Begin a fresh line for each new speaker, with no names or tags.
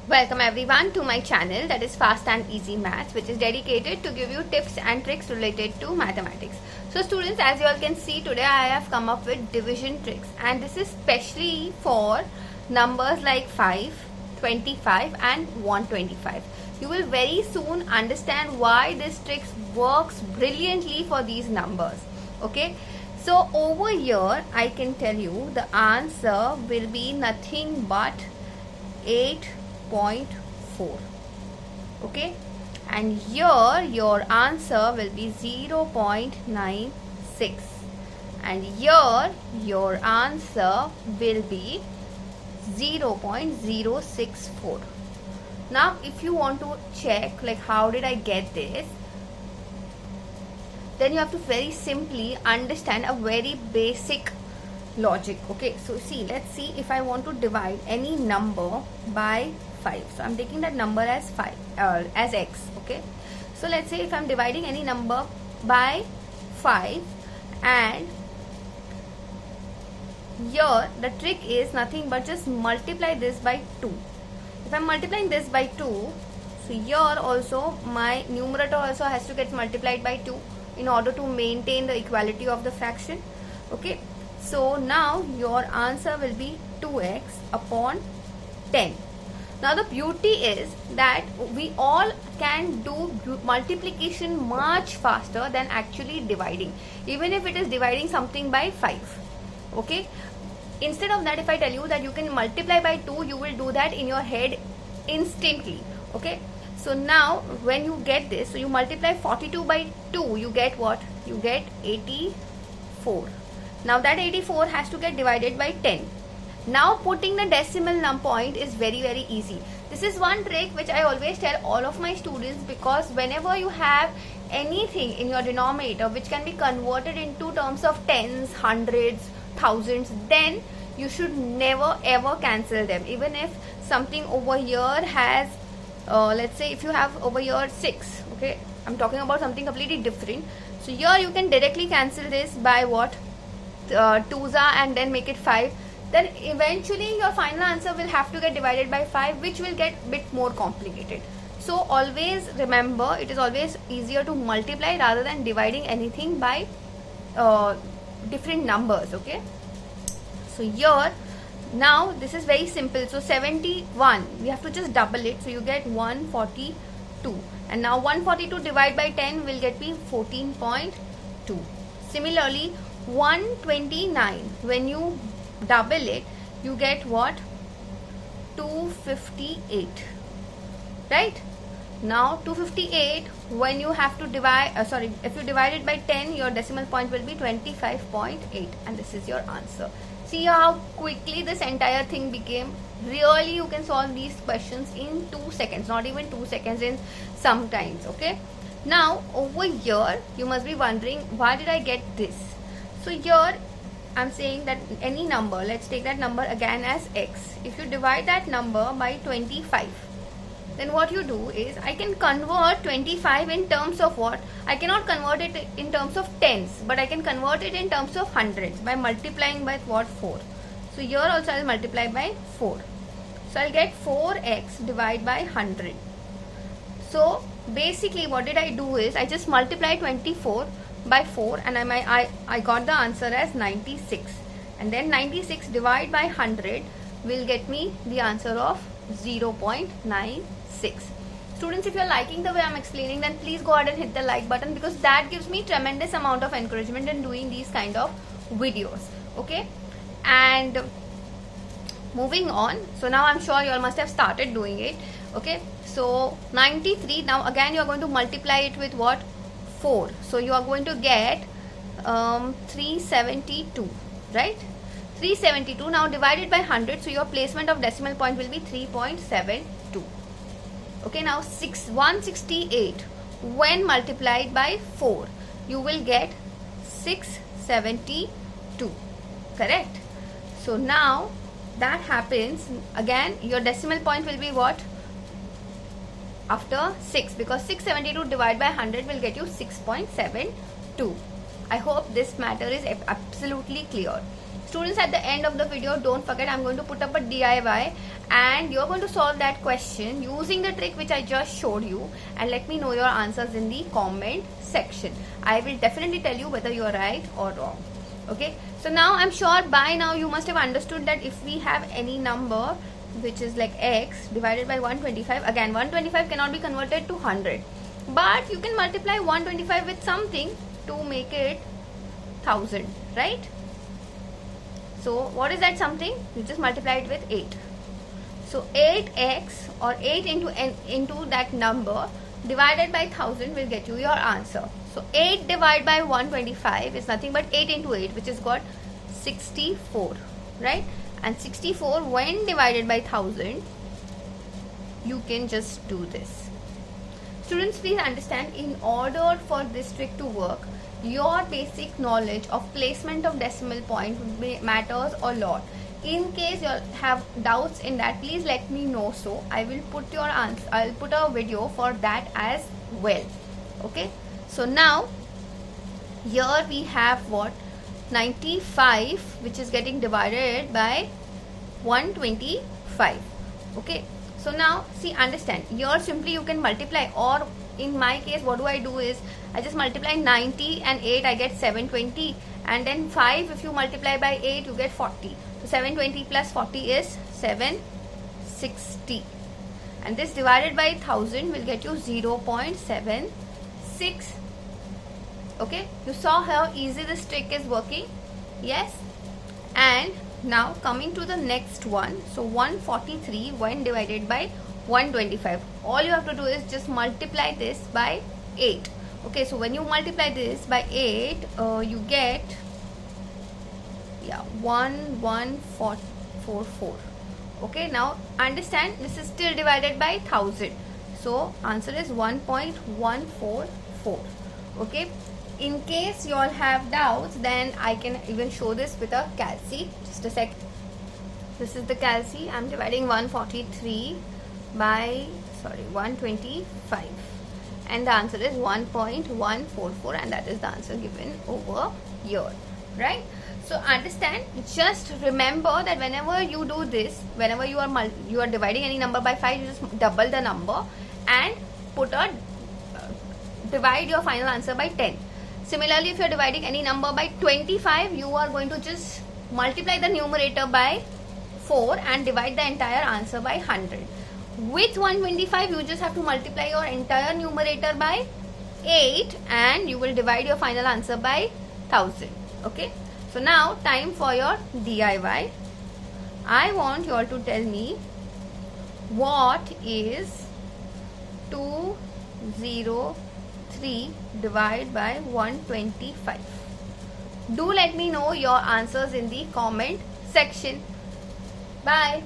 Welcome everyone to my channel, that is Fast and Easy Maths, which is dedicated to give you tips and tricks related to mathematics. So students, as you all can see, today I have come up with division tricks, and this is specially for numbers like 5, 25 and 125. You will very soon understand why this trick works brilliantly for these numbers. Okay, so over here I can tell you the answer will be nothing but 8.4. okay, and here your answer will be 0.96, and here your answer will be 0.064. Now if you want to check like how did I get this, then you have to very simply understand a very basic logic. Okay, so see, let's see if I want to divide any number by 5. So I'm taking that number as 5 as x. Okay, so let's say if I'm dividing any number by 5, and here the trick is nothing but just multiply this by 2. If I'm multiplying this by 2, so here also my numerator also has to get multiplied by 2 in order to maintain the equality of the fraction. Okay, so now your answer will be 2x upon 10. Now the beauty is that we all can do multiplication much faster than actually dividing, even if it is dividing something by 5. Okay, instead of that, if I tell you that you can multiply by 2, you will do that in your head instantly. Okay, so now when you get this, so you multiply 42 by 2, you get what? You get 84. Now that 84 has to get divided by 10. Now putting the decimal point is very easy. This is one trick which I always tell all of my students, because whenever you have anything in your denominator which can be converted into terms of tens, hundreds, thousands, then you should never ever cancel them. Even if something over here has let's say if you have over here 6, okay, I'm talking about something completely different. So here you can directly cancel this by what? 2s and then make it 5. Then eventually your final answer will have to get divided by 5, which will get a bit more complicated. So always remember, it is always easier to multiply rather than dividing anything by different numbers. Okay, so here now this is very simple. So 71, we have to just double it, so you get 142, and now 142 divided by 10 will get me 14.2. Similarly 129, when you double it, you get what? 258, right? Now 258, when you have to divide if you divide it by 10, your decimal point will be 25.8, and this is your answer. See how quickly this entire thing became. Really, you can solve these questions in 2 seconds, not even 2 seconds in sometimes. Okay, now over here you must be wondering, why did I get this? So here I'm saying that any number, let's take that number again as x. If you divide that number by 25, then what you do is, I can convert 25 in terms of what? I cannot convert it in terms of tens, but I can convert it in terms of hundreds by multiplying by what? 4. So here also I'll multiply by 4. So I'll get 4x divided by 100. So basically what did I do is, I just multiply 24 by 4, and I got the answer as 96, and then 96 divided by 100 will get me the answer of 0.96. Students, if you're liking the way I'm explaining, then please go ahead and hit the like button, because that gives me tremendous amount of encouragement in doing these kind of videos. Okay, and moving on, so now I'm sure you all must have started doing it. Okay, so 93, now again you are going to multiply it with what? 4. So you are going to get 372, right? 372 now divided by 100, so your placement of decimal point will be 3.72. Okay, now 168, when multiplied by 4, you will get 672, correct? So now that happens, again your decimal point will be what? After 6, because 672 divided by 100 will get you 6.72. I hope this matter is absolutely clear. Students, at the end of the video, don't forget I'm going to put up a DIY, and you're going to solve that question using the trick which I just showed you, and let me know your answers in the comment section. I will definitely tell you whether you're right or wrong. Okay, so now I'm sure by now you must have understood that if we have any number which is like x divided by 125, again 125 cannot be converted to 100, but you can multiply 125 with something to make it 1000, right? So what is that something? You just multiply it with 8. So 8x or 8 into that number divided by 1000 will get you your answer. So 8 divided by 125 is nothing but 8 into 8, which is got 64, right? And 64 when divided by 1000, you can just do this. Students, please understand, in order for this trick to work, your basic knowledge of placement of decimal point matters a lot. In case you have doubts in that, please let me know, so I will put your answer, I'll put a video for that as well. Okay, so now here we have what, 95, which is getting divided by 125. Okay, so now see, understand, here simply you can multiply, or in my case what do I do is I just multiply 90 and 8, I get 720, and then 5 if you multiply by 8 you get 40. So 720 plus 40 is 760, and this divided by 1000 will get you 0.76. Okay, you saw how easy this trick is working? Yes. And now coming to the next one, so 143 when divided by 125, all you have to do is just multiply this by 8. Okay, so when you multiply this by 8, you get 1144. Okay, now understand, this is still divided by 1000, so answer is 1.144. Okay, in case you all have doubts, then I can even show this with a calci. Just a sec. This is the calci. I'm dividing 143 by 125, and the answer is 1.144, and that is the answer given over here, right? So understand, just remember that whenever you do this, whenever you are dividing any number by 5, you just double the number and divide your final answer by 10. Similarly, if you are dividing any number by 25, you are going to just multiply the numerator by 4 and divide the entire answer by 100. With 125, you just have to multiply your entire numerator by 8 and you will divide your final answer by 1000. Okay, so now time for your DIY. I want you all to tell me what is 203 divided by 125. Do let me know your answers in the comment section. Bye.